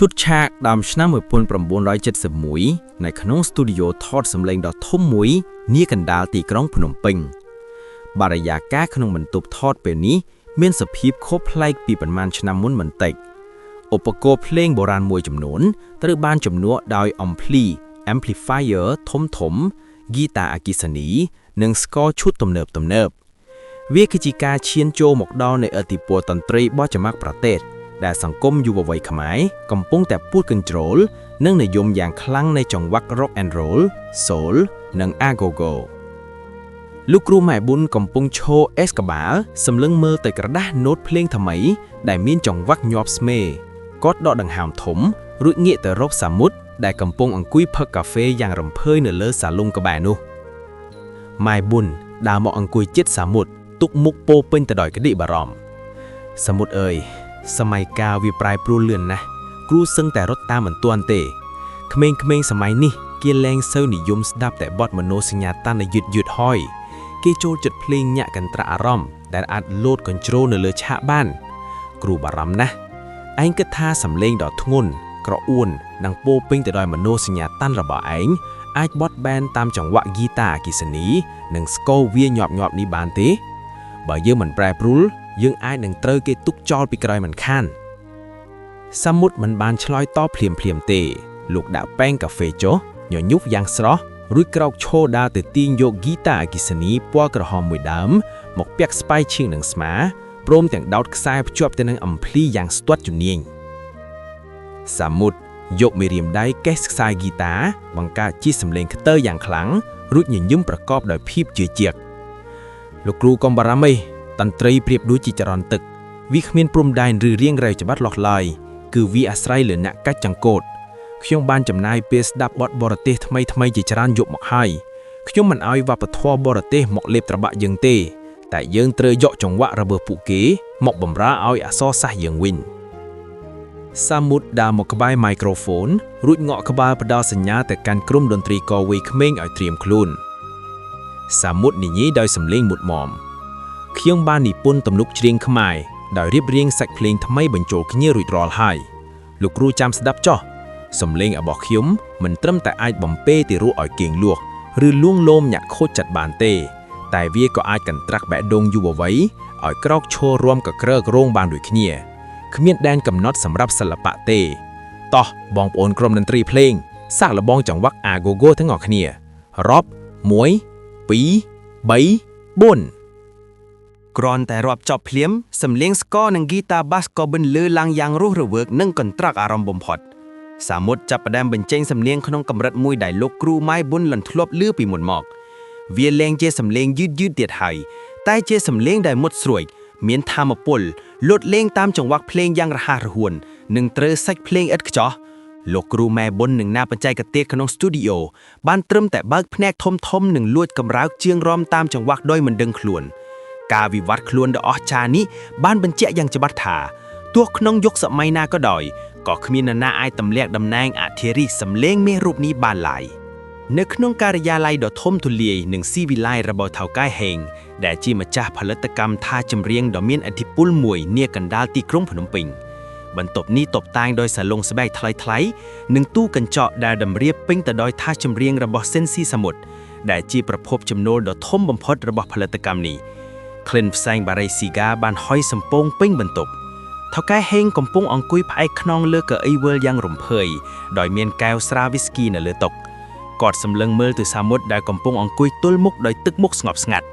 ชุดฉากดำชนะมือปนประมวล170หมุยในขนมสตูดิโอทอดสำเร็จดอกทุ่มหมุยเนียกันดาวตีกร้องพนมเปิงบารยาก้าขนมบรรทุบทอดเป็นนี้เมียนสพีบคบไล่ปีประมาณชนะมุนเหมือนเตกอุปกรณ์เพลงโบราณมวยจำนวนตรึบ้านจำนวนดอยอมพลีแอมพลิฟายเออร์ถมกีตาร์อากิสนีหนึ่งสกอร์ชุดตำเนิบเวียกิจิกาเชียนโจหมกดาวในอติปัวตันตรีบอจะมักประเทศแต่สังคมอยู่บ่อยขมายกำปงแต่พูดกันโจลเนื่องในยมอย่างคลั่งในจังหวัดร็อกแอนด์โรลโซลนังอาโกโกลูกครูหมายบุญกำปงโชเอสกบาสำลึงเมื่อแต่กระดาษโน้ตเพลงทำไมได้มีจังหวัดยอบสเมกอดดอดังหามถมรุ่ยเงี้ยแต่รบสามุดได้กำปงอังกุยเพิกกาเฟ่อย่างรำเพยเนื้อเลือสาลุงกระแบนุหมายบุญดาหมอกอังกุยจิตสามุดตุกมุกโปเป็นแต่ดอยกระดิบารอมสมุดเอ่ยสมัยกาวิปลายปลูเลือนนะครูซึ่งแต่รถตามเหมือนตัวอันเตเขมงสมัยนี้เกียร์แรงเซลนิยมสดับแต่บอดมโนสัญญาตันในหยุดห้อยเกโจจุดเพลงหยะกันตราอารมณ์แต่อาจโลดคอนโทรลในเลือชะบ้านครูบารำนะไอ้กระทาสำเลงดอกทุ่งกระอ้วนนางโปปิ้งแต่ดอยมโนสัญญาตันระบาดไอ้บอดแบนตามจังหวะกีตาร์กิสนีหนึ่งสโกเวียหยอบนี้บานเตบ่เยอะเหมือนแปรปรุลยังไอ้หนึ่งเตอเกตุกจอลปีกรอยมันข้านสมุดมันบานชลอยต้อเพลียมเตลูกดาวแป้งกับเฟโจหย่อนยุบยางสระรุ่ยกรอกโชดาเตตีนโยกกีตาร์กิสนีปัวกระหอมมวยดำหมกเปียกสไปชิงหนึ่งสมาโปรมแต่งดาวสายจวบแต่นังอัมพลียางสตวดจุนเนียงสมุดยกไม่เรียมได้แก๊สสายกีตาร์บังกาจีสำเร็งคัตเตอร์อย่างคลังรุ่ยหย่อนยุ่มประกอบโดยพีบเจียกลูกครูกอมบารามีตันตรีเปรียบดูจิจรอนตึกวิขมินปรุมได้หรือเรียงไรจะบัดหลอกลายคือวิอาศัยเหลือนักกัดจังโกดขยมบ้านจำนายเปสดับบอดบอระเตทำไมจิจรานยกหมอกให้ขยมมันเอาว่าปะทอบอระเตหมอกเล็บตระบะยังเตแต่ยังเตยเจาะจังหวะระเบิดปุเก๋หมอกบำราเอาอาซอซะยังวินสมุดดาหมอกกบายไมโครโฟนรุ่ยเงาะกบายประดาสัญญาแต่การกลุ่มดนตรีกอวีขมิ้งเอาเตรียมคลุนสมุดนี้โดยสำเร็งหมุดหมอมเคียงบ้านญี่ปุ่นตำลุกเชียงขมายได้เรียบเรียงสักเพลงทำไมบรรโจขยี้รุ่ยรอลให้ลูกครูจำสดับจ่อสำเร็งอบอกเขียมมันเติมแต่ไอ้บอมเป้ติรู้อ่อยเก่งลวกหรือล่วงโลมอยากโคตรจัดบานเต้แต่เวียก็อาจกันตรักแบะดงอยู่บ่ไว้อ่อยกรอกโชว์รวมกับเกลือโรงบานด้วยขี้ยขมิ้นแดนกำน็อตสำหรับศิลปะเต้ต่อบองโอนกรมดนตรีเพลงสร้างระบองจังหวักอาโกโก้ทั้งออกขี้ยรอบมวยปีใบบนกรอนแต่รอบจอบเพลียมสำเลียงสกอร์นังกีตาร์บัสก็บนเลือลังยางรู้ระเวิกนึ่งก่อนตรักอารมณ์บ่มพอดสามุดจับประเดมบรรเจงสำเลียงขนมกำรัดมวยได้ลูกครูไม้บุญหลันทลบเลือปีหมุนหมอกเวียแรงเจสำเลียงยืดเดียดหายใต้เจสำเลียงได้หมดสวยเมียนทามาปลลดเล่งตามจังหวะเพลงยังระหาระหวนหนึ่งเตอร์ซักเพลงเอ็ดจ่อลูกครูแม่บนหนึ่งหน้าปัจจัยกระเตะขนมสตูดิโอบ้านเติมแต่บักแผนกทมหนึ่งลวดกำร้าวเจียงรอมตามจังหวะด้วยมันดึงขลุ่นกาวิวัฒน์คลวนดอชานี้บ้านบรรเจยังจะบัดถาตัวขนมยกสมัยนาก็ดอยก็ขมีนานาไอตำเลียกดำแนงอาเทริสำเล้งเมรูปนี้บานหลายในขนมการยาไลดอทมทุเลียหนึ่งซีวิไลระบอเท่าใกล้แหงแด่จีมาจ้าผลิตกรรมท่าจำเรียงดอเมียนอธิปุลมวยเนียกันดาลตีกรุงพนมเปญบรรทบนี้ตบตางโดยสลงสบายทลายหนึ่งตู้กันเจาะแด่ดำเรียบปิ้งแต่โดยท่าจำเรียงระบอเส้นซีสมุดแด่จีประพบจำโนดอทมบำพดระบอผลิตกรรมนี้เคลนแซงบาไรซีกาบานห้อยสมปงปิ้งบรรทบเท่าใกล้เฮงกำปงองกุยพายขนองเลือกไอเวลยังรมเพยโดยเมียนแก้วสราวิสกี้น่ะเลือตกกอดสำเริงเมื่อตัวสามุดได้กำปงองกุยตุ้ลมุกโดยตึกมุกสงบสงัด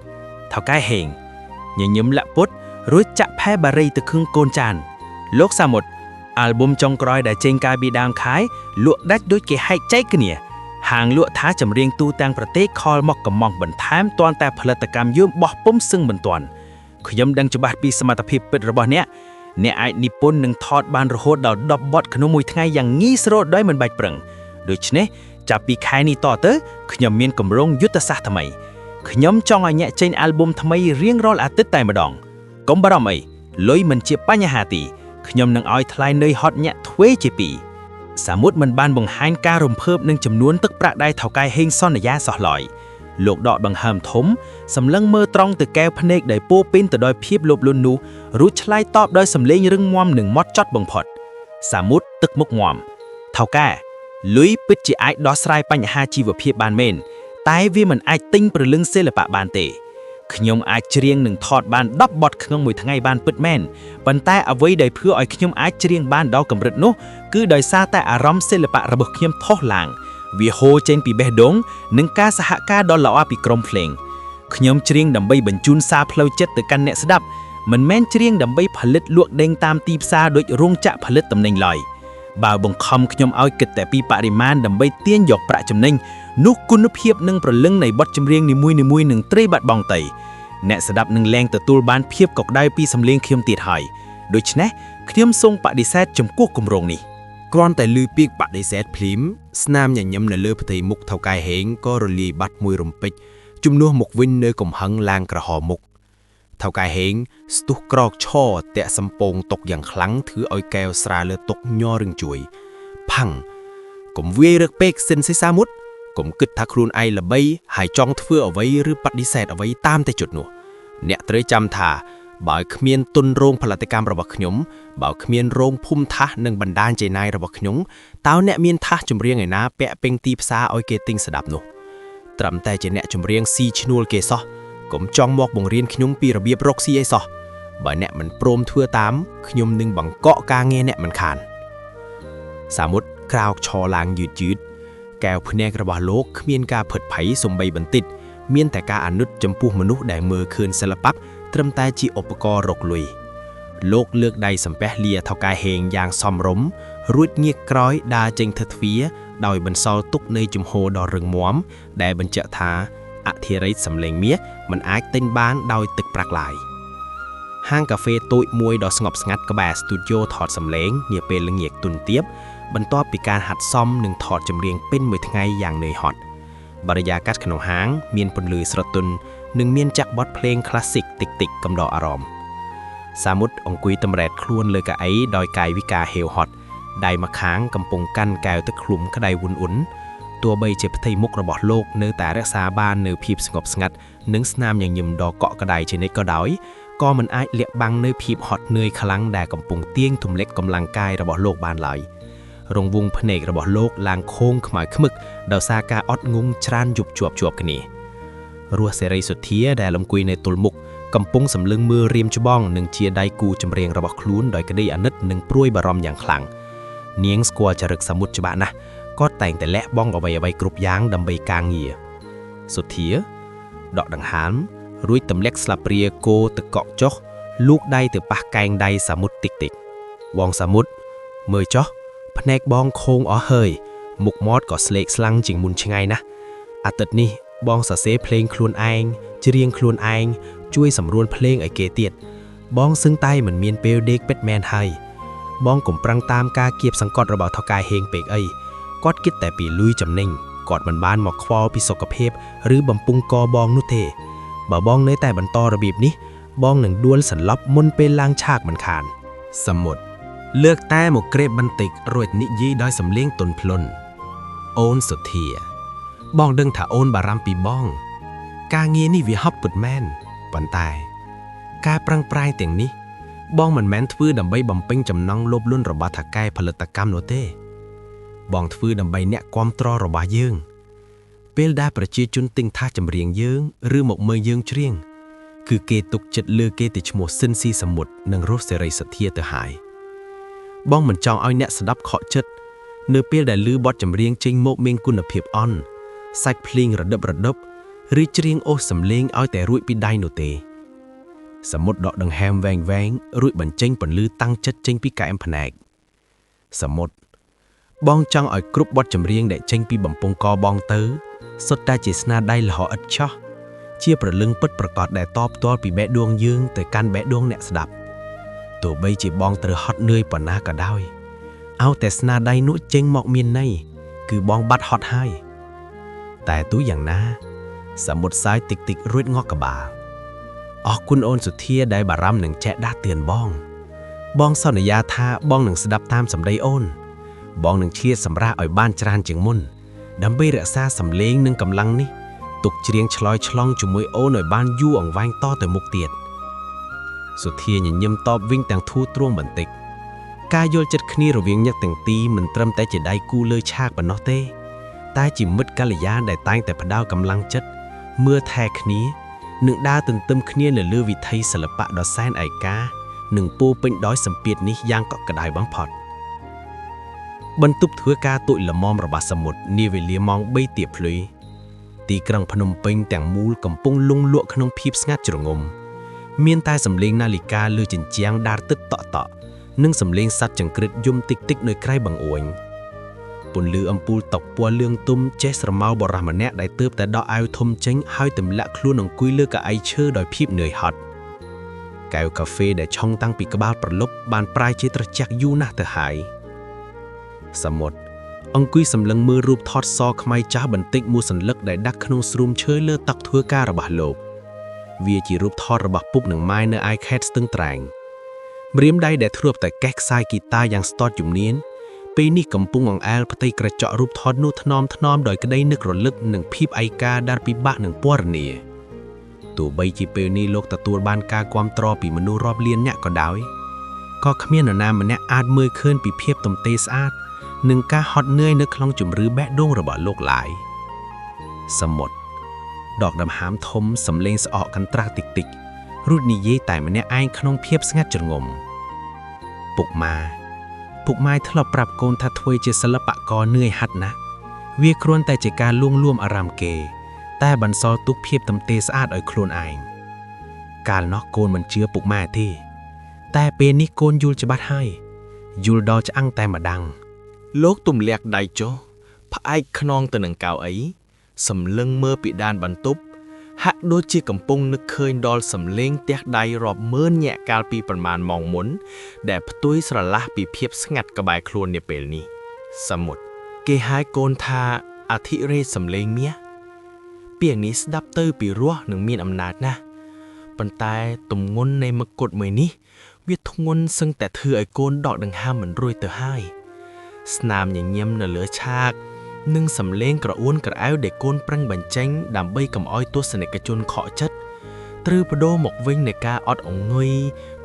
เท่าใกล้เฮงยิ้มละปุ๊ดรู้จักแพ้บาไรตะคึงโกนจานโลกสามุดอัลบั้มจงกรอยได้เจงกายบีดามขายลวกดัดด้วยเกให้ใจกันเนี่ยหางลวกท้าจำเรียงตูแตงประเทศคอลมอกกับมองบนท้ามตอนแต่ผลิตกรรมยืมบอกปุ่มซึ่งบนตอนขยมดังจุบัดปีสมรรถพิบเป็นระบอบเนี้ยไอนิปนหนึ่งทอดบานโรโหดดาวดอบบอดขนมมวยทั้งไงอย่างงี้สโรดด้วยมันใบเปล่งโดยเฉพาะจับปีขายนี่ต่อเตอขยมเมียนกำรงยุทธศาสตร์ทำไมขยมจองไอเนี่ยเจนอัลบั้มทำไมเรียงรอลอาทิตย์แต่มาดองกบารอมไอลอยมันเจียปัญญาหาตีขยมนังอ้อยทลายเนยฮอตเนี่ยทเวเจปีสมมุติมันบานบังหันการมเพิ่มหนึ่งจำนวนตึกประได้เท่าไกเฮงซ่อนในยาสอลอยโลกดอดบังหามถมสำลังเมื่อตรองตึกแก้วพเนกได้ปูปิ้นแต่โดยเพียบลบลุนนูรู้ชลายตอบโดยสำเร็งรึงมอมหนึ่งมอดจอดบังพอดสมมุติ ទឹកមុខងំថៅកែលុយពិតជាអាចដោះស្រាយបញ្ហាជីវភាពបានមែនតែវាមិនអាចទិញព្រលឹងសិល្បៈបានទេខ្ញុំអាចច្រៀងនិងថតបាន10បទក្នុងមួយថ្ងៃបានពិតមែនប៉ុន្តែអ្វីដែលធ្វើឲ្យខ្ញុំអាចច្រៀងបានដល់កម្រិតនោះគឺដោយសារតែអារម្មណ៍សិល្បៈរបស់ខ្ញុំថោះឡើងវាហូរចេញពីបេះដូងនិងការសហការដ៏ល្អពីក្រុមភ្លេងខ្ញុំច្រៀងដើម្បីបញ្ជូនសារផ្លូវចិត្តទៅកាន់អ្នកស្ដាប់មិនមែនច្រៀងដើម្បីផលិតលក់ដេញតាមទីផ្សារដូចរោងចក្រផលិតទំនិញឡើយបើបង្ខំខ្ញុំឲ្យគិតតែពីបរិមាណដើម្បីទាញយកប្រាក់ចំណេញនោះគុណភាពនិងព្រលឹងនៃបទចម្រៀងនីមួយៗនឹងត្រីបាត់បង់ទៅអ្នកស្ដាប់នឹងលែងទទួលបានភាពកក់ក្ដៅពីសំឡេងខ្ញុំទៀតហើយដូច្នេះខ្ញុំសូមបដិសេធចំពោះគម្រោងនេះគ្រាន់តែឮពាក្យបដិសេធភ្លាមស្នាមញញឹមនៅលើផ្ទៃមុខថៅកែហេងក៏រលាយបាត់មួយរំពេចជំនួសមកវិញនៅកំហឹងឡើងក្រហមមុខថៅកែហេងស្ទុះក្រកឈរតាក់សំពងតុកយ៉ាងខ្លាំងធ្វើឲ្យកែវស្រាលើតុកញ័ររឹងជួយផាំងកុំវាយរឹកពេកសិនសិសាមុតកុំគិតថាខ្លួនឯងល្បីហើយចង់ធ្វើអ្វីឬបដិសេធអ្វីតាមតែជុតនោះអ្នកត្រូវចាំថាបើគ្មានទុនរោងផលិតកម្មរបស់ខ្ញុំបើគ្មានរោងភូមិថាសនិងបណ្ដាញចេណាយរបស់ខ្ញុំតើអ្នកមានថាសចម្រៀងឯណាពាក់ពេញទីផ្សារឲ្យគេទិញស្ដាប់នោះត្រឹមតែជាអ្នកចម្រៀងស៊ីឈ្នួលគេសោះកុំចង់មកបង្រៀនខ្ញុំពីរបៀបរកស៊ីអីសោះបើអ្នកមិនព្រមធ្វើតាមខ្ញុំនឹងបង្កក់ការងារអ្នកមិនខានសាមុតក្រោកឈរឡើងយឺតកែវភ្នែករបស់លោកគ្មានការផិតភ័យសំបីបន្តិចមានតែការអាណិតចំពោះមនុស្សដែលមើលឃើញសិល្បៈត្រឹមតែជាឧបករណ៍រកលុយលោកលើកដៃសំពះលាថៅកែហេងយ៉ាងសមរម្យរួចងាកក្រោយដើរចេញទៅទ្វារដោយបន្សល់ទុកនៃជំហរដ៏រឹងមាំដែលបញ្ជាក់ថាអធិរាជសំឡេងមាសមិនអាចទិញបានដោយទឹកប្រាក់ឡើយហាងកាហ្វេតូចមួយដ៏ស្ងប់ស្ងាត់ក្បែរស្ទូឌីយោថតសំឡេងនាពេលល្ងាចទុនទាបបន្ទាប់ពីការហាត់សមនិងថតចម្រៀងពេញមួយថ្ងៃយ៉ាងនឿយហត់បរិយាកាសក្នុងហាងមានពន្លឺស្រទន់និងមានចាក់បទភ្លេងក្លាស៊ីកតិចៗកំដរអារម្មណ៍សាមុតអង្គុយតម្រែតខ្លួនលើកៅអីដោយកាយវិការហេវហត់ដៃម្ខាងកំពុងកាន់កែវទឹកឃ្លុំក្តៅវ៊ុនអ៊ុនទោះបីជាផ្ទៃមុខរបស់លោកនៅតែរក្សាបាននូវភាពស្ងប់ស្ងាត់និងស្នាមញញឹមដ៏កក់ក្ដៅជានិច្ចក៏ដោយក៏មិនអាចលាក់បាំងនៅភាពហត់នឿយខ្លាំងដែលកំពុងទាញទម្លាក់កម្លាំងកាយរបស់លោកបានឡើយរង្វង់ភ្នែករបស់លោកឡើងខូងខ្មៅខ្មឹកដោយសារការអត់ងង់ច្រានយប់ជាប់គ្នារស់សេរីសុធាដែលអង្គុយនៅទល់មុខកំពុងសម្លឹងមើលរៀមច្បងនិងជាដៃគូចម្រៀងរបស់ខ្លួនដោយក្តីអាណិតនិងព្រួយបារម្ភយ៉ាងខ្លាំងនាងស្គាល់ចរិតសាមុតច្បាស់ណាស់គាត់តែងតែលះបង់អ្វីគ្រប់យ៉ាងដើម្បីការងារសុធាដកដង្ហើមរួចទម្លាក់ស្លាបព្រាគោទឹកកក់ចុះលូកដៃទៅប៉ះកែងដៃសាមុតតិចបងសាមុតមើលចុះភ្នែកបងខូងអស់ហើយមុខមាត់ក៏ស្លេកស្លាំងជាងមុនឆ្ងាយណាស់អាទិត្យនេះបងសរសេរភ្លេងខ្លួនឯងច្រៀងខ្លួនឯងជួយសម្រួលភ្លេងឲ្យគេទៀតបងសឹងតែមិនមានពេលដេកពិតមែនហើយបងកុំប្រឹងតាមការគៀបសង្កត់របស់ថៅកែហេងពេកអីគាត់គិតតែពីលុយចំណេញគាត់មិនបានមកខ្វល់ពីសុខភាពឬបំពង់កបងនោះទេបើបងនៅតែបន្តរបៀបនេះបងនឹងដួលសន្លប់មុនពេលឡើងឆាកមិនខានសមុទ្រលើកតែមកក្រេបបន្តិចរួចនិយាយដោយសំឡេងទន់ភ្លន់អូនសុធាបងដឹងថាអូនបារម្ភពីបងការងារនេះវាហប់ពិតមែនប៉ុន្តែការប្រឹងប្រែងទាំងនេះបងមិនមែនធ្វើដើម្បីបំពេញចំណង់លោភលន់របស់ថៅកែផលិតកម្មនោះទេបងធ្វើដើម្បីអ្នកគាំទ្ររបស់យើងពេលដែលប្រជាជនទិញថាសចម្រៀងយើងឬមកមើលយើងច្រៀងគឺគេទុកចិត្តលើគេទៅឈ្មោះស៊ិនស៊ីសមុទ្រនិងរស់សេរីសុធាទៅហើយបងមិនចង់ឲ្យអ្នកស្ដាប់ខកចិត្តនៅពេលដែលឮបទចម្រៀងចេញមកមានគុណភាពអន់សាច់ភ្លេងរដឹបឬច្រៀងអូសសំឡេងឲ្យតែរួចពីដៃនោះទេសមុទ្រដកដង្ហើមវែងរួចបញ្ចេញពន្លឺតាំងចិត្តចេញពីកែមភ្នែកសមុទ្របងចង់ឲ្យគ្រប់បទចម្រៀងដែលចេញពីបំពង់កបងទៅសុទ្ធតែជាស្នាដៃល្អឥតខ្ចោះជាព្រលឹងពិតប្រាកដដែលតបតល់ពីបេះដូងយើងទៅកាន់បេះដូងអ្នកស្ដាប់ទោះបីជាបងត្រូវហត់នឿយប៉ុណ្ណាក៏ដោយឲ្យតែស្នាដៃនោះចេញមកមានន័យគឺបងបាត់ហត់ហើយតែទោះយ៉ាងណាសមុទ្រសាយតិចរួចងក់ក្បាលអរគុណអូនសុធាដែលបារម្ភនឹងចែកដាស់ទឿនបងសន្យាថាបងនឹងស្ដាប់តាមសម្ដីអូនបងនឹងឆ្លៀតសម្រាប់ឲ្យបានច្រើនជាងមុនដើម្បីរក្សាសម្លេងនិងកម្លាំងនេះទុកច្រៀងឆ្លើយឆ្លងជាមួយអូនឲ្យបានយូរអង្វែងតទៅមុខទៀតសុធាញញឹមតបវិញទាំងធូរទ្រាំបន្តិច ការយល់ចិត្តគ្នារវាងអ្នកទាំងពីរមិនត្រឹមតែជាដៃគូលើឆាកប៉ុណ្ណោះទេតែជាមិត្តកល្យានដែលតែងតែផ្ដល់កម្លាំងចិត្តមើលថែគ្នានិងដើរទន្ទឹមគ្នានៅលើវិថីសិល្បៈដ៏សែនឯកានិងពោពេញដោយសម្ពាធនេះយ៉ាងកក់ក្ដៅបំផុតបន្ទប់ធ្វើការទូចល្មមរបស់សមុទ្រនាវេលាម៉ោង3ទៀបភ្លឺទីក្រុងភ្នំពេញទាំងមូលកំពុងលង់លក់ក្នុងភាពស្ងាត់ជ្រងំមានតែសំឡេងនាឡិកាលើជញ្ជាំងដារទឹកតក់ៗនិងសំឡេងសត្វចង្ក្រិតយំតិចៗនៅក្រៅបង្អួញពន្លឺអំពូលតុកពណ៌លឿងទុំចេះស្រមោលបរិះម្នាក់ដែលទើបតែដកអាវធំចេញហើយទម្លាក់ខ្លួនអង្គុយលើកៅអីឈើដោយភាពនឿយហត់កែវកាហ្វេដែលឆុងតាំងពីក្បាលប្រលប់បានប្រែជាត្រជាក់យូរណាស់ទៅហើយសមុទ្រអង្គុយសម្លឹងមើលរូបថតសខ្មៅចាស់បន្តិចមួយសន្លឹកដែលដាក់ក្នុងស្រូមឈើលើតុធ្វើការរបស់លោកវាជារូបថតរបស់ពុកនិងម៉ែនៅឯខេត្តស្ទឹងត្រែងម្រាមដៃដែលធ្លាប់តែកេះខ្សែហ្គីតាយ៉ាងស្ទាត់ជំនាញពេលនេះកំពុងអង្អែលផ្ទៃក្រចករូបថតនោះថ្នមដោយក្តីនឹករលឹកនិងភាពឯកាដែលពិបាកនឹងពណ៌នាទោះបីជាពេលនេះលោកទទួលបានការគាំទ្រពីមនុស្សរាប់លាននាក់ក៏ដោយក៏គ្មាននរណាម្នាក់អាចមើលឃើញពីភាពទំទេស្អាតនិងការហត់នឿយនៅក្នុងជំរឿបេះដូងរបស់លោកឡើយសមុទ្រដកដង្ហើមធំសំឡេងស្អកកន្ត្រាស់តិចៗរួចនិយាយតែម្នាក់ឯងក្នុងភាពស្ងាត់ជ្រងំពុកម៉ែធ្លាប់ប្រាប់កូនថាធ្វើជាសិល្បករនឿយហត់ណាស់វាគ្រាន់តែជាការលួងលោមអារម្មណ៍គេតែបន្សល់ទុកភាពទំទេស្អាតឲ្យខ្លួនឯងកាលនោះកូនមិនជឿពុកម៉ែទេតែពេលនេះកូនយល់ច្បាស់ហើយយល់ដល់ឆ្អឹងតែម្ដងលោកទម្លាក់ដៃចុះផ្អែកខ្នងទៅនឹងកៅអីសម្លឹងមើលពីដានបន្ទប់ហាក់ដូចជាកំពុងនឹកឃើញដល់សម្លេងទះដៃរាប់ម៉ឺនញាក់កាលពីប្រមាណម៉ោងមុនដែលផ្ទុយស្រឡះពីភាពស្ងាត់ក្បែរខ្លួននាពេលនេះសមុទ្រគេហៅកូនថាអធិរេសម្លេងមាសពាក្យនេះស្ដាប់ទៅពីរោះនិងមានអំណាចណាស់ប៉ុន្តែទម្ងន់នៃមគុតមួយនេះវាធ្ងន់សឹងតែធ្វើឲ្យកូនដកដង្ហើមមិនរួចទៅហើយស្នាមញញឹមនៅលើឆាកនិងសំឡេងក្រអួនក្រអៅដែលកូនប្រឹងបញ្ចេញដើម្បីកុំឲ្យទស្សនិកជនខកចិត្តត្រូវបដូរមកវិញនៃការអត់អង្ងុយ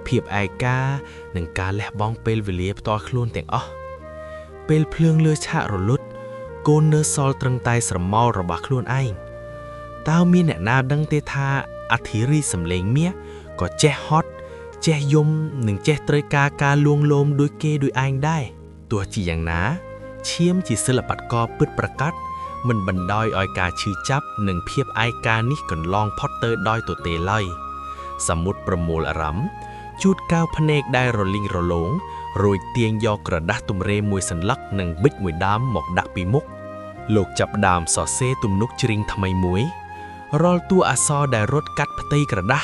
ភាពឯកានិងការលះបង់ពេលវេលាផ្ទាល់ខ្លួនទាំងអស់ពេលភ្លើងលើឆាករលត់កូននៅសល់ត្រឹងតែស្រមោលរបស់ខ្លួនឯងតើមានអ្នកណាដឹងទេថាអធិរីសម្លេងមាសក៏ចេះហត់ចេះយំនិងចេះត្រូវការលួងលោមដូចគេដូចឯងដែរទោះជាយ៉ាងណាឈាមជាសិល្បករពិតប្រាកដមិនបណ្ដោយឲ្យការឈឺចាប់និងភាពឯកានេះកន្លងផុតទៅដោយទទេឡើយសមុទ្រប្រមូលអារម្មណ៍ជូតកៅភ្នែកដែលរលីងរលោងរួចទាញយកក្រដាសទម្រេមួយសន្លឹកនិងប៊ិចមួយដើមមកដាក់ពីមុខលោកចាប់ដើមសរសេរទំនុកច្រៀងថ្មីមួយរាល់តួអក្សរដែលរត់កាត់ផ្ទៃក្រដាស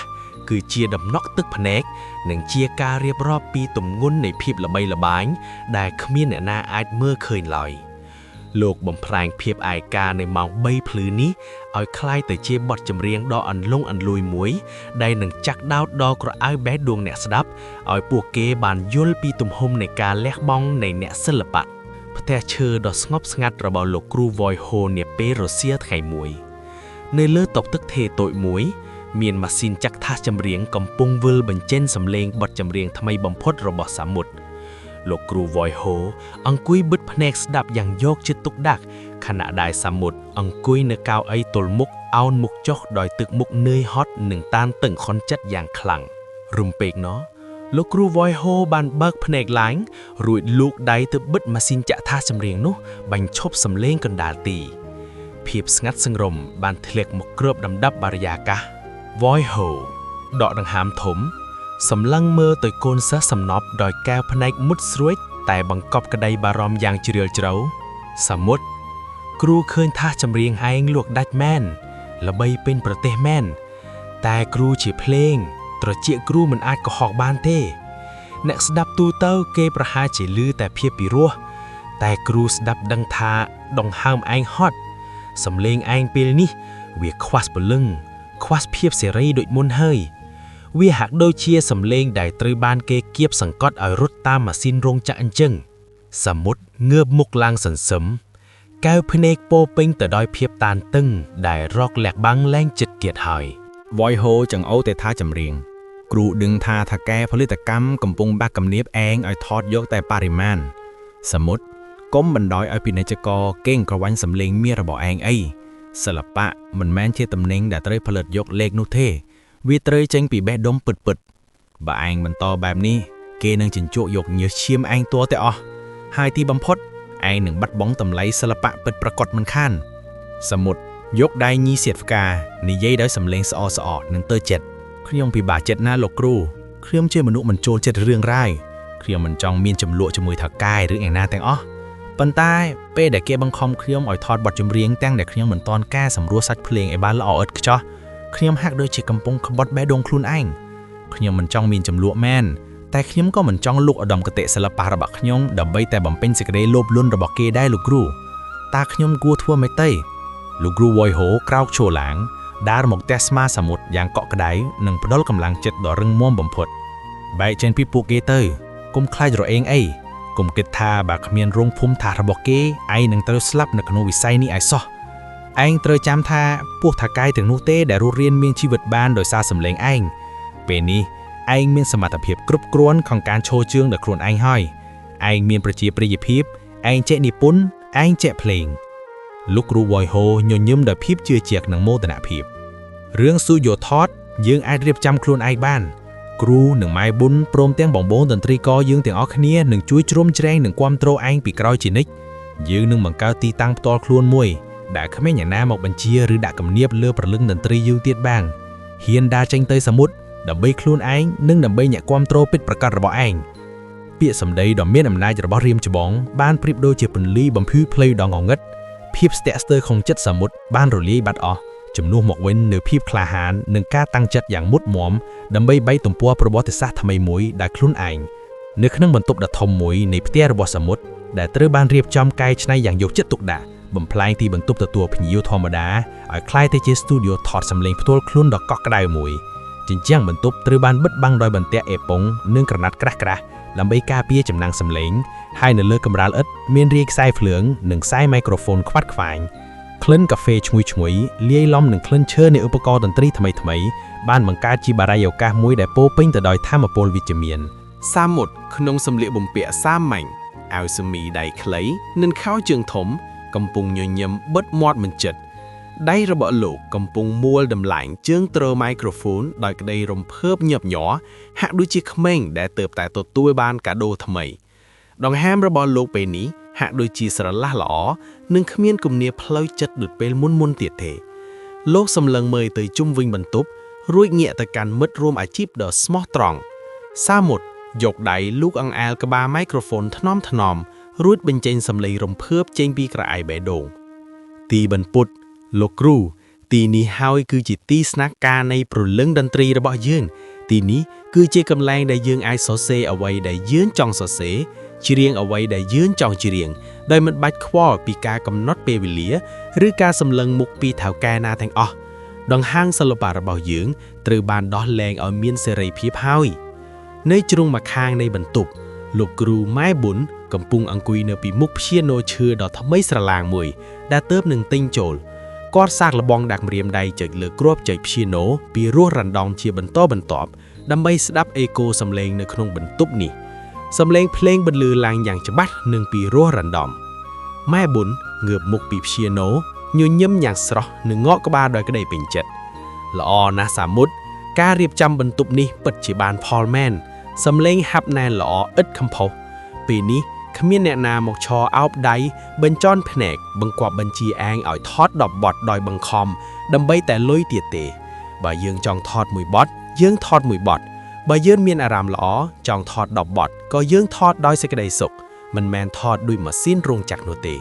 គឺជាដំណក់ទឹកភ្នែកនិងជាការរៀបរាប់ពីទម្ងន់នៃភាពល្បីល្បាញដែលគ្មានអ្នកណាអាចមើលឃើញឡើយលោកបំផ្លាញភាពឯកានៃម៉ោង3ភ្លឺនេះឲ្យคล้ายទៅជាបទចម្រៀងដ៏អន្លង់អន្លួយមួយដែលនឹងចាក់ដោតដល់ក្រអៅបេះដូងអ្នកស្ដាប់ឲ្យពួកគេបានយល់ពីទំហំនៃការលះបង់នៃអ្នកសិល្បៈផ្ទះឈើដ៏ស្ងប់ស្ងាត់របស់លោកគ្រូវ៉យហូនាពេលរសៀលថ្ងៃមួយនៅលើតុទឹកថេតូចមួយមានម៉ាស៊ីនចាក់ថាសចម្រៀងកំពុងវិលបញ្ចេញសំឡេងបទចម្រៀងថ្មីបំផុតរបស់សមុទ្រលោកគ្រូវ៉យហូអង្គុយបិទភ្នែកស្ដាប់យ៉ាងយកចិត្តទុកដាក់ខណៈដែលសមុទ្រអង្គុយនៅកៅអីទល់មុខអោនមុខចុះដោយទឹកមុខនឿយហត់និងតានតឹងខន់ចិត្តយ៉ាងខ្លាំងរំពេកនោះលោកគ្រូវ៉យហូបានបើកភ្នែកឡើងរួចលូកដៃទៅបិទម៉ាស៊ីនចាក់ថាសចម្រៀងនោះបញ្ឈប់សំឡេងកណ្ដាលទីភាពស្ងាត់សង្រំបានធ្លាក់មកគ្របដណ្ដប់បរិយាកាសវ៉យហូដកដង្ហើមធំសម្លឹងមើលទៅកូនសិស្សសំណប់ដោយកែវភ្នែកមុតស្រួចតែបង្កប់ក្តីបារម្ភយ៉ាងជ្រាលជ្រៅសមុទ្រគ្រូឃើញថាចម្រៀងឯងលក់ដាច់មែនល្បីពេញប្រទេសមែនតែគ្រូជាភ្លេងត្រចៀកគ្រូមិនអាចកុហកបានទេអ្នកស្ដាប់ទូទៅគេប្រហែលជាឮតែភាពពីរោះតែគ្រូស្ដាប់ដឹងថាដង្ហើមឯងហត់សំឡេងឯងពេលនេះវាខ្វះពលឹងខ្វះភាពសេរីដូចមុនហើយវាហាក់ដូចជាសំឡេងដែលត្រូវបានគេគៀបសង្កត់ឲ្យរត់តាមម៉ាស៊ីនរោងចក្រអញ្ចឹងសមុទ្รงើបមុខឡើងសន្សឹមកែវភ្នែកពោពេញទៅដោយភាពតានតឹងដែលរកលាក់បាំងលែងចិត្តគៀតហើយវ៉យហូចង្អោតែថាចម្រៀង គ្រូដឹងថាថាកែផលិតកម្មកំពុងបាក់កំៀបឯងឲ្យថតយកតែបរិមាណសមុទ្រកុំបណ្ដោយឲ្យពាណិជ្ជករកេងក្រវ៉ាញ់សម្លេងមាសរបស់ឯងអីសិល្បៈមិនមែនជាតំណែងដែលត្រូវផលិតយកលេខនោះទេវាត្រូវចេញពីបេះដូងពិតៗបើឯងបន្តបែបនេះគេនឹងជញ្ជក់យកញើសឈាមឯងទាល់តែអស់ហើយទីបំផុតឯងនឹងបាត់បង់តម្លៃសិល្បៈពិតប្រាកដមិនខានសមុទ្រយកដៃញីសៀតផ្កានិយាយដោយសម្លេងស្អៗនឹងទៅចិត្តខ្ញុំពិបាកចិត្តណាលោកគ្រូខ្ញុំជាមនុស្សមិនចូលចិត្តរឿងរ៉ាវខ្ញុំមិនចង់មានចំនួនជាមួយថៅកែឬឯណាទាំងអស់ប៉ុន្តែពេលដែលគេបង្ខំខ្ញុំឲ្យថតបទចម្រៀងទាំងដែលខ្ញុំមិនទាន់កែសម្រួលសាច់ភ្លេងឲ្យបានល្អឥតខ្ចោះខ្ញុំហាក់ដូចជាកំពុងក្បត់បេះដូងខ្លួនឯងខ្ញុំមិនចង់មានចំនួនមែនតែខ្ញុំក៏មិនចង់លុកឧត្តមគតិសិល្បៈរបស់ខ្ញុំដើម្បីតែបំពេញសេចក្តីលោភលន់របស់គេដែរលោកគ្រូតើខ្ញុំគួរធ្វើម៉េចទេលោកគ្រូវ៉យហូក្រោកឈរឡើងដើរមកទះស្មាសមុទ្រយ៉ាងកក់ក្ដៅនិងផ្ដល់កម្លាំងចិត្តដ៏រឹងមាំបំផុតបែកចេញពីពួកគេទៅកុំខ្លាចរអេងអីកុំគិតថាបើគ្មានរោងភូមិថាសរបស់គេឯងនឹងត្រូវស្លាប់នៅក្នុងវិស័យនេះឯសោះឯងត្រូវចាំថាពួកថៅកែទាំងនោះទេដែលរស់រានមានជីវិតបានដោយសារសម្លេងឯងពេលនេះឯងមានសមត្ថភាពគ្រប់គ្រាន់ក្នុងការឈរជើងដល់ខ្លួនឯងហើយឯងមានប្រជាប្រិយភាពឯងចេះនិពន្ធឯងចេះភ្លេងលោកគ្រូវ៉យហូញញឹមដោយភាពជឿជាក់និងមោទនភាពរឿងស៊ូយ៉ូថតយើងអាចរៀបចំខ្លួនឯងបានគ្រូនិងម៉ែប៊ុនព្រមទាំងបងប្អូនតន្ត្រីករយើងទាំងអស់គ្នានឹងជួយជ្រោមជ្រែងនិងគាំទ្រឯងពីក្រោយជានិច្ចយើងនឹងបង្កើតទីតាំងផ្ទាល់ខ្លួនមួយដែលគ្មានអ្នកណាមកបញ្ជាឬដាក់គំនាបលើព្រលឹងតន្ត្រីយើងទៀតបានហ៊ានដើរចេញទៅសមុទ្រដើម្បីខ្លួនឯងនិងដើម្បីអ្នកគាំទ្រពិតប្រាកដរបស់ឯងពាក្យសម្ដីដ៏មានអំណាចរបស់រៀមច្បងបានប្រៀបដូចជាពន្លឺបំភ្លឺភ្លៅដ៏ងងឹតភាពស្ទាក់ស្ទើរក្នុងចិត្តសមុទ្របានរលាយបាត់អស់ជំនួសមកវិញនូវភាពក្លាហាននិងការតាំងចិត្តយ៉ាងមុតមមដើម្បីបីទំព័រប្រវត្តិសាស្ត្រថ្មីមួយដែលខ្លួនឯងនៅក្នុងបន្ទប់ដ៏ធំមួយនៃផ្ទះរបស់សមុទ្រដែលត្រូវបានរៀបចំកែច្នៃយ៉ាងយកចិត្តទុកដាក់បំផ្លាញទីបន្ទប់ទទួលភ្ញៀវធម្មតាឲ្យคล้ายទៅជាស្ទូឌីយោថតសម្លេងផ្ទាល់ខ្លួនដ៏កក់ក្ដៅមួយជញ្ជាំងបន្ទប់ត្រូវបានបិទបាំងដោយបន្ទាក់អេប៉ុងនិងក្រណាត់ក្រាស់ៗដើម្បីការពារចំណាំងសម្លេងហើយនៅលើកម្រាលឥដ្ឋមានរាយខ្សែភ្លើងនិងខ្សែមីក្រូហ្វូនខ្វាត់ខ្វាញក្លិនកាហ្វេឈ្ងុយលាយឡំនឹងក្លិនឈើនៃឧបករណ៍តន្ត្រីថ្មីៗបានបង្កើតជាបារាយឱកាសមួយដែលពោពេញទៅដោយថាមពលវិជ្ជមានសាមុតក្នុងសម្លៀកបំពាក់សាមញ្ញអាវសមីដៃខ្លីនិងខោជើងធំកំពុងញញឹមបិទមាត់មិនជិតដៃរបស់លោកកំពុងមួលដំឡើងជើងទ្រមីក្រូហ្វូនដោយក្តីរំភើបញាប់ញ័រហាក់ដូចជាក្មេងដែលទើបតែទទួលបានកាដូថ្មីដង្ហើមរបស់លោកពេលនេះហាក់ដូចជាស្រឡះល្អនិងគ្មានគំនាបផ្លូវចិត្តដូចពេលមុនទៀតទេលោកសម្លឹងមើលទៅជុំវិញបន្ទប់រួចងាកទៅកាន់មិត្តរួមអាជីពដ៏ស្មោះត្រង់សាមុតយកដៃលូកអង្អែលក្បាលមីក្រូហ្វូនថ្នមរួចបញ្ចេញសំឡេងរំភើបចេញពីក្រអៅបេះដូងទីបន្ពុតលោកគ្រូទីនេះហើយគឺជាទីស្នាក់ការនៃព្រលឹងតន្ត្រីរបស់យើងទីនេះគឺជាកន្លែងដែលយើងអាចសរសេរអ្វីដែលយើងចង់សរសេរច្រៀងអ្វីដែលយើងចង់ច្រៀងដោយមិនបាច់ខ្វល់ពីការកំណត់ពេលវេលាឬការសម្លឹងមុខពីថៅកែណាទាំងអស់ដង្ហើមសិល្បៈរបស់យើងត្រូវបានដោះលែងឲ្យមានសេរីភាពហើយនៅជ្រុងម្ខាងនៃបន្ទប់លោកគ្រូម៉ែប៊ុនកំពុងអង្គុយនៅពីមុខព្យាណូឈើដ៏ថ្មីស្រឡាងមួយដែលទើបនឹងទិញចូលគាត់សាកល្បងដាក់ម្រាមដៃចុចលើគ្រាប់ចុចព្យាណូពីរោះរណ្ដំជាបន្តបន្ទាប់ដើម្បីស្ដាប់អេកូសំឡេងនៅក្នុងបន្ទប់នេះសំឡេងភ្លេងបន្លឺឡើងយ៉ាងច្បាស់និងពីរោះរណ្ដំម៉ែប៊ុនងើបមុខពីព្យាណូញញឹមយ៉ាងស្រស់និងងក់ក្បាលដោយក្តីពេញចិត្តល្អណាស់សាមុតការរៀបចំបន្ទប់នេះពិតជាបានផលមែនសំឡេងហាប់ណែនល្អឥតខំផុសពេលនេះគ្មានអ្នកណាមកឈរអោបដៃបញ្ចន់ភ្នែកបង្គាប់បញ្ជាឯងឲ្យថត10បទដោយបង្ខំដើម្បីតែលុយទៀតទេបើយើងចង់ថតមួយបទយើងថតមួយបទបើយើងមានអារម្មណ៍ល្អចង់ថត10បទក៏យើងថតដោយសេចក្តីសុខមិនមែនថតដោយម៉ាស៊ីនរោងចក្រនោះទេ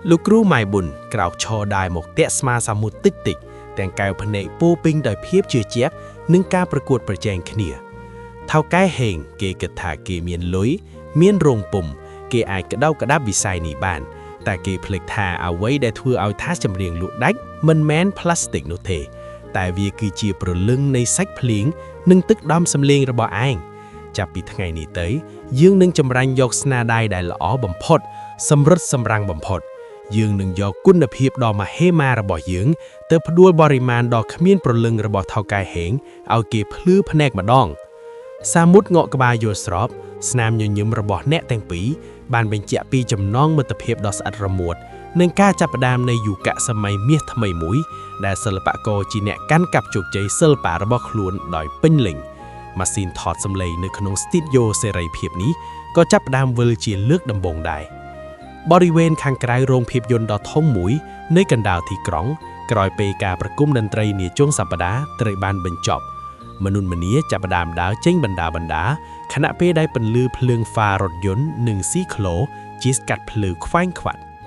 លោកគ្រូម៉ៃប៊ុនក្រោកឈរដើរមកតាក់ស្មាសាមុតតិចទាំងកែវភ្នែកពោពេញដោយភាពជឿជាក់និងការប្រកួតប្រជែងគ្នាថៅកែហេងគេគិតថាគេមានលុយមានរោងពុម្ពគេអាចក្តៅក្តាប់វិស័យនេះបានតែគេភ្លេចថាអ្វីដែលធ្វើឲ្យថាសចម្រៀងលក់ដាច់មិនមែនផ្លាស្ទិកនោះទេតែវាគឺជាព្រលឹងនៃសាច់ភ្លៀងនិងទឹកដំសម្លេងរបស់ឯងចាប់ពីថ្ងៃនេះទៅយើងនឹងចម្រាញ់យកស្នាដៃដែលល្អបំផុតសម្រិតសម្រាំងបំផុត យើងនឹងយកគុណភាពដ៏មហិមារបស់យើងទៅផ្ដួលបរិមាណដ៏គ្មានប្រលឹងរបស់ថៅកែហេងឲ្យគេភ្លឺភ្នែកម្ដងសាមុតងក់ក្បាលយល់ស្របស្នាមញញឹមរបស់អ្នកទាំងពីរបានបញ្ជាក់ពីចំណងមិត្តភាពដ៏ស្អិតរមួតនិងការចាប់ផ្ដើមនៃយុគសម័យមាសថ្មីមួយដែលសិល្បករជាអ្នកកាន់កាប់ជោគជ័យសិល្បៈរបស់ខ្លួនដោយពេញលេញម៉ាស៊ីនថតសំឡេងនៅក្នុងស្ទីឌីយ៉ូសេរីភាពនេះក៏ចាប់ផ្ដើមវិលជាលើកដំបូងដែរបរិវេណខាងក្រៅរោងភាពយន្តដ៏ធំមួយនៅកណ្ដាលទីក្រុងក្រោយពេលការប្រគំតន្ត្រីនាចុងសប្តាហ៍ត្រូវបានបញ្ចប់មនុស្សម្នាចាប់ផ្ដើមដើរចេញបណ្ដាខណៈពេលដែលពន្លឺភ្លើងហ្វារថយន្តនិងស៊ីក្លូជាស្កាត់ភ្លឺខ្វែងខ្វាត់